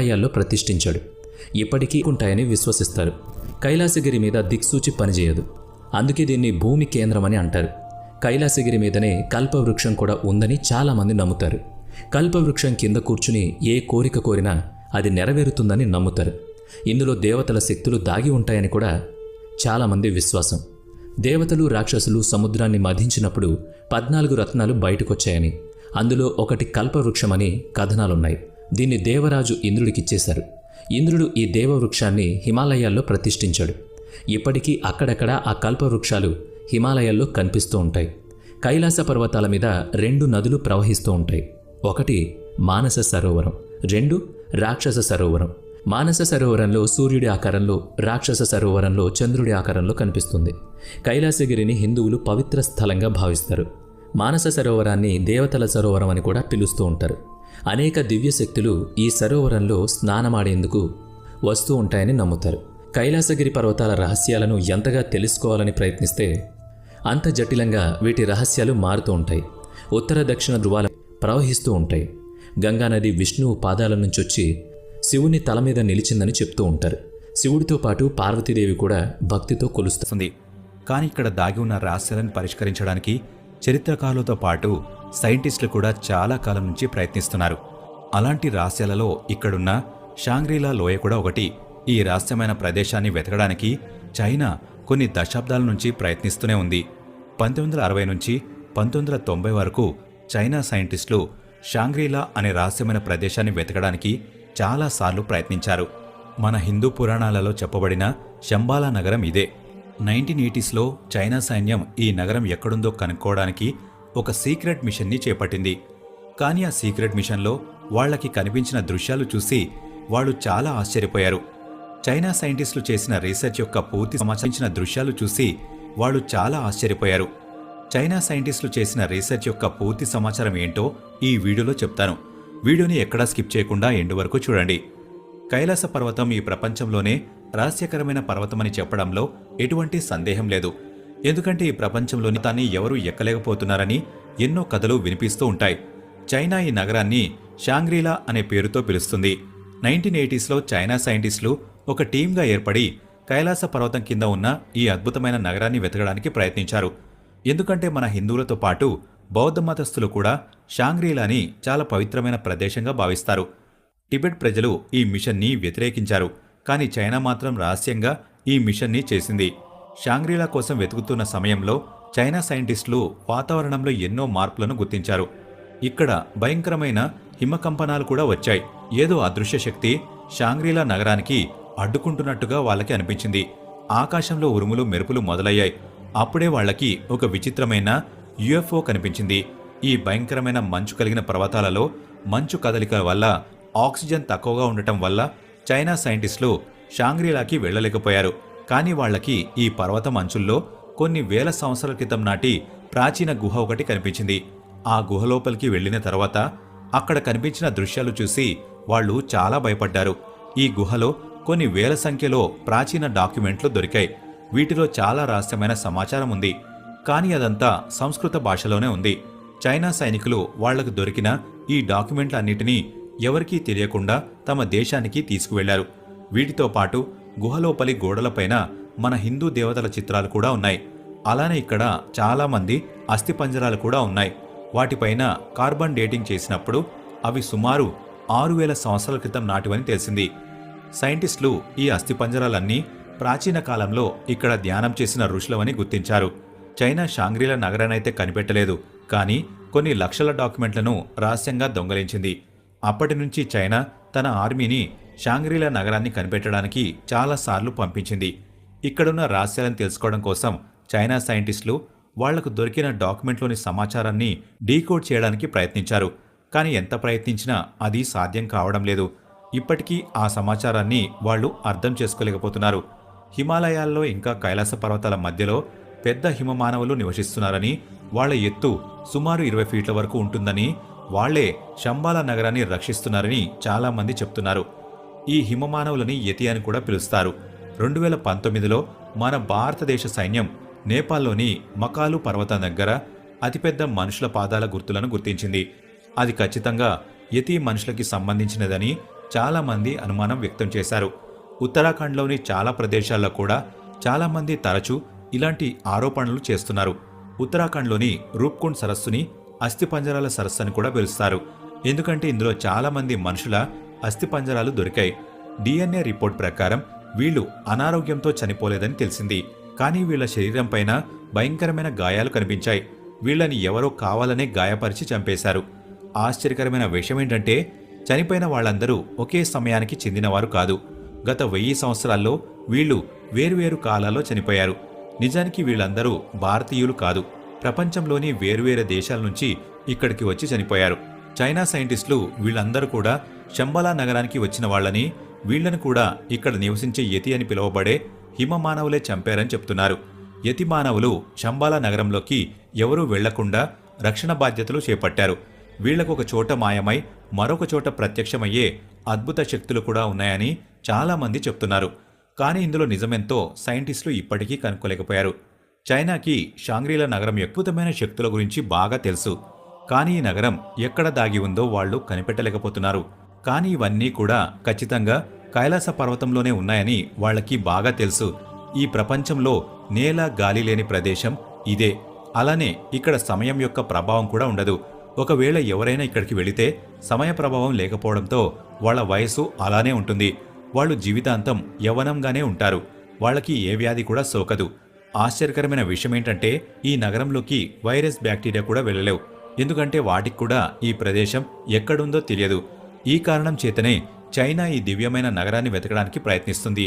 హిమాలయాల్లో ప్రతిష్ఠించాడు. ఇప్పటికీ ఉంటాయని విశ్వసిస్తారు. కైలాసగిరి మీద దిక్సూచి పనిచేయదు, అందుకే దీన్ని భూమి కేంద్రమని అంటారు. కైలాసగిరి మీదనే కల్పవృక్షం కూడా ఉందని చాలామంది నమ్ముతారు. కల్పవృక్షం కింద కూర్చుని ఏ కోరిక కోరినా అది నెరవేరుతుందని నమ్ముతారు. ఇందులో దేవతల శక్తులు దాగి ఉంటాయని కూడా చాలామంది విశ్వాసం. దేవతలు రాక్షసులు సముద్రాన్ని మధించినప్పుడు 14 రత్నాలు బయటకొచ్చాయని, అందులో ఒకటి కల్పవృక్షమని కథనాలున్నాయి. దీన్ని దేవరాజు ఇంద్రుడికిచ్చేశారు. ఇంద్రుడు ఈ దేవవృక్షాన్ని హిమాలయాల్లో ప్రతిష్ఠించాడు. ఇప్పటికీ అక్కడక్కడ ఆ కల్పవృక్షాలు హిమాలయాల్లో కనిపిస్తూ ఉంటాయి. కైలాస పర్వతాల మీద 2 నదులు ప్రవహిస్తూ ఉంటాయి. ఒకటి మానస సరోవరం, 2 రాక్షస సరోవరం. మానస సరోవరంలో సూర్యుడి ఆకారంలో, రాక్షస సరోవరంలో చంద్రుడి ఆకారంలో కనిపిస్తుంది. కైలాసగిరిని హిందువులు పవిత్ర స్థలంగా భావిస్తారు. మానస సరోవరాన్ని దేవతల సరోవరం అని కూడా పిలుస్తూ ఉంటారు. అనేక దివ్యశక్తులు ఈ సరోవరంలో స్నానమాడేందుకు వస్తూ ఉంటాయని నమ్ముతారు. కైలాసగిరి పర్వతాల రహస్యాలను ఎంతగా తెలుసుకోవాలని ప్రయత్నిస్తే అంత జటిలంగా వీటి రహస్యాలు మారుతూ ఉంటాయి. ఉత్తర దక్షిణ ధృవాలు ప్రవహిస్తూ ఉంటాయి. గంగానది విష్ణువు పాదాల నుంచి వచ్చి శివుని తల మీద నిలిచిందని చెప్తూ ఉంటారు. శివుడితో పాటు పార్వతీదేవి కూడా భక్తితో కొలుస్తుంది. కానీ ఇక్కడ దాగి ఉన్న రహస్యాలను పరిష్కరించడానికి చరిత్రకారులతో పాటు సైంటిస్టులు కూడా చాలా కాలం నుంచి ప్రయత్నిస్తున్నారు. అలాంటి రహస్యాలలో ఇక్కడున్న షాంగ్రీలా లోయ కూడా ఒకటి. ఈ రహస్యమైన ప్రదేశాన్ని వెతకడానికి చైనా కొన్ని దశాబ్దాల నుంచి ప్రయత్నిస్తూనే ఉంది. 1960 నుంచి 1990 వరకు చైనా సైంటిస్టులు షాంగ్రీలా అనే రహస్యమైన ప్రదేశాన్ని వెతకడానికి చాలాసార్లు ప్రయత్నించారు. మన హిందూ పురాణాలలో చెప్పబడిన శంబాలా నగరం ఇదే. 1980స్లో చైనా సైన్యం ఈ నగరం ఎక్కడుందో కనుక్కోవడానికి ఒక సీక్రెట్ మిషన్ని చేపట్టింది. కానీ ఆ సీక్రెట్ మిషన్లో వాళ్లకి కనిపించిన దృశ్యాలు చూసి వాళ్ళు చాలా ఆశ్చర్యపోయారు. చైనా సైంటిస్టులు చేసిన రీసెర్చ్ యొక్క పూర్తి సమాచారం ఏంటో ఈ వీడియోలో చెప్తాను. వీడియోని ఎక్కడా స్కిప్ చేయకుండా ఎండ్ వరకు చూడండి. కైలాస పర్వతం ఈ ప్రపంచంలోనే రహస్యకరమైన పర్వతమని చెప్పడంలో ఎటువంటి సందేహం లేదు. ఎందుకంటే ఈ ప్రపంచంలోని దాన్ని ఎవరూ ఎక్కలేకపోతున్నారని ఎన్నో కథలు వినిపిస్తూ ఉంటాయి. చైనా ఈ నగరాన్ని షాంగ్రీలా అనే పేరుతో పిలుస్తుంది. 1980స్లో చైనా సైంటిస్టులు ఒక టీంగా ఏర్పడి కైలాస పర్వతం కింద ఉన్న ఈ అద్భుతమైన నగరాన్ని వెతకడానికి ప్రయత్నించారు. ఎందుకంటే మన హిందువులతో పాటు బౌద్ధ మతస్థులు కూడా షాంగ్రీలాని చాలా పవిత్రమైన ప్రదేశంగా భావిస్తారు. టిబెట్ ప్రజలు ఈ మిషన్ని వ్యతిరేకించారు. కానీ చైనా మాత్రం రహస్యంగా ఈ మిషన్ని చేసింది. షాంగ్రీలా కోసం వెతుకుతున్న సమయంలో చైనా సైంటిస్టులు వాతావరణంలో ఎన్నో మార్పులను గుర్తించారు. ఇక్కడ భయంకరమైన హిమకంపనాలు కూడా వచ్చాయి. ఏదో అదృశ్య శక్తి షాంగ్రీలా నగరానికి అడ్డుకుంటున్నట్టుగా వాళ్ళకి అనిపించింది. ఆకాశంలో ఉరుములు మెరుపులు మొదలయ్యాయి. అప్పుడే వాళ్లకి ఒక విచిత్రమైన యుఎఫ్ఓ కనిపించింది. ఈ భయంకరమైన మంచు కలిగిన పర్వతాలలో మంచు కదలిక వల్ల ఆక్సిజన్ తక్కువగా ఉండటం వల్ల చైనా సైంటిస్టులు షాంగ్రీలాకి వెళ్లలేకపోయారు. కానీ వాళ్లకి ఈ పర్వతం అంచుల్లో కొన్ని వేల సంవత్సరాల క్రితం నాటి ప్రాచీన గుహ ఒకటి కనిపించింది. ఆ గుహ లోపలికి వెళ్లిన తర్వాత అక్కడ కనిపించిన దృశ్యాలు చూసి వాళ్లు చాలా భయపడ్డారు. ఈ గుహలో కొన్ని వేల సంఖ్యలో ప్రాచీన డాక్యుమెంట్లు దొరికాయి. వీటిలో చాలా రహస్యమైన సమాచారం ఉంది. కానీ అదంతా సంస్కృత భాషలోనే ఉంది. చైనా సైనికులు వాళ్లకు దొరికిన ఈ డాక్యుమెంట్లన్నిటినీ ఎవరికీ తెలియకుండా తమ దేశానికి తీసుకువెళ్లారు. వీటితో పాటు గుహలోపలి గోడలపైన మన హిందూ దేవతల చిత్రాలు కూడా ఉన్నాయి. అలానే ఇక్కడ చాలామంది అస్థిపంజరాలు కూడా ఉన్నాయి. వాటిపైన కార్బన్ డేటింగ్ చేసినప్పుడు అవి సుమారు 6000 సంవత్సరాల క్రితం నాటివని తెలిసింది. సైంటిస్టులు ఈ అస్థిపంజరాలన్నీ ప్రాచీన కాలంలో ఇక్కడ ధ్యానం చేసిన ఋషులవని గుర్తించారు. చైనా షాంగ్రీలా నగరానైతే కనిపెట్టలేదు, కానీ కొన్ని లక్షల డాక్యుమెంట్లను రహస్యంగా దొంగలించింది. అప్పటి నుంచి చైనా తన ఆర్మీని షాంగ్రీలా నగరాన్ని కనిపెట్టడానికి చాలాసార్లు పంపించింది. ఇక్కడున్న రహస్యాలను తెలుసుకోవడం కోసం చైనా సైంటిస్టులు వాళ్లకు దొరికిన డాక్యుమెంట్లోని సమాచారాన్ని డీకోడ్ చేయడానికి ప్రయత్నించారు. కానీ ఎంత ప్రయత్నించినా అది సాధ్యం కావడం లేదు. ఇప్పటికీ ఆ సమాచారాన్ని వాళ్లు అర్థం చేసుకోలేకపోతున్నారు. హిమాలయాల్లో ఇంకా కైలాస పర్వతాల మధ్యలో పెద్ద హిమమానవులు నివసిస్తున్నారని, వాళ్ల ఎత్తు సుమారు 20 ఫీట్ల వరకు ఉంటుందని, వాళ్లే శంబాలా నగరాన్ని రక్షిస్తున్నారని చాలామంది చెప్తున్నారు. ఈ హిమమానవులని యతి అని కూడా పిలుస్తారు. 2019లో మన భారతదేశ సైన్యం నేపాల్లోని మకాలు పర్వతం దగ్గర అతిపెద్ద మనుషుల పాదాల గుర్తులను గుర్తించింది. అది ఖచ్చితంగా యతి మనుషులకి సంబంధించినదని చాలామంది అనుమానం వ్యక్తం చేశారు. ఉత్తరాఖండ్లోని చాలా ప్రదేశాల్లో కూడా చాలామంది తరచూ ఇలాంటి ఆరోపణలు చేస్తున్నారు. ఉత్తరాఖండ్లోని రూప్కుండ్ సరస్సుని అస్థిపంజరాల సరస్సు అని కూడా పిలుస్తారు. ఎందుకంటే ఇందులో చాలామంది మనుషుల అస్థిపంజరాలు దొరికాయి. DNA రిపోర్ట్ ప్రకారం వీళ్ళు అనారోగ్యంతో చనిపోలేదని తెలిసింది. కానీ వీళ్ల శరీరం పైన భయంకరమైన గాయాలు కనిపించాయి. వీళ్ళని ఎవరో కావాలనే గాయపరిచి చంపేశారు. ఆశ్చర్యకరమైన విషయం ఏంటంటే చనిపోయిన వాళ్ళందరూ ఒకే సమయానికి చెందినవారు కాదు. గత 1000 సంవత్సరాల్లో వీళ్ళు వేర్వేరు కాలాల్లో చనిపోయారు. నిజానికి వీళ్ళందరూ భారతీయులు కాదు. ప్రపంచంలోని వేర్వేరు దేశాల నుంచి ఇక్కడికి వచ్చి చనిపోయారు. చైనా సైంటిస్టులు వీళ్ళందరూ కూడా శంబాలా నగరానికి వచ్చిన వాళ్ళని, వీళ్లను కూడా ఇక్కడ నివసించే యతి అని పిలువబడే హిమ మానవులే చంపారని చెప్తున్నారు. యతి మానవులు శంబాలా నగరంలోకి ఎవరూ వెళ్లకుండా రక్షణ బాధ్యతలు చేపట్టారు. వీళ్లకు ఒక చోట మాయమై మరొక చోట ప్రత్యక్షమయ్యే అద్భుత శక్తులు కూడా ఉన్నాయని చాలామంది చెప్తున్నారు. కానీ ఇందులో నిజమెంతో సైంటిస్టులు ఇప్పటికీ కనుక్కోలేకపోయారు. చైనాకి షాంగ్రీలా నగరం అద్భుతమైన శక్తుల గురించి బాగా తెలుసు. కానీ ఈ నగరం ఎక్కడ దాగి ఉందో వాళ్లు కనిపెట్టలేకపోతున్నారు. కానీ ఇవన్నీ కూడా ఖచ్చితంగా కైలాస పర్వతంలోనే ఉన్నాయని వాళ్లకి బాగా తెలుసు. ఈ ప్రపంచంలో నేల గాలి లేని ప్రదేశం ఇదే. అలానే ఇక్కడ సమయం యొక్క ప్రభావం కూడా ఉండదు. ఒకవేళ ఎవరైనా ఇక్కడికి వెళితే సమయ ప్రభావం లేకపోవడంతో వాళ్ల వయసు అలానే ఉంటుంది. వాళ్ళు జీవితాంతం యవ్వనంగానే ఉంటారు. వాళ్ళకి ఏ వ్యాధి కూడా సోకదు. ఆశ్చర్యకరమైన విషయం ఏంటంటే ఈ నగరంలోకి వైరస్, బ్యాక్టీరియా కూడా వెళ్ళలేవు. ఎందుకంటే వాటికి కూడా ఈ ప్రదేశం ఎక్కడుందో తెలియదు. ఈ కారణం చేతనే చైనా ఈ దివ్యమైన నగరాన్ని వెతకడానికి ప్రయత్నిస్తుంది.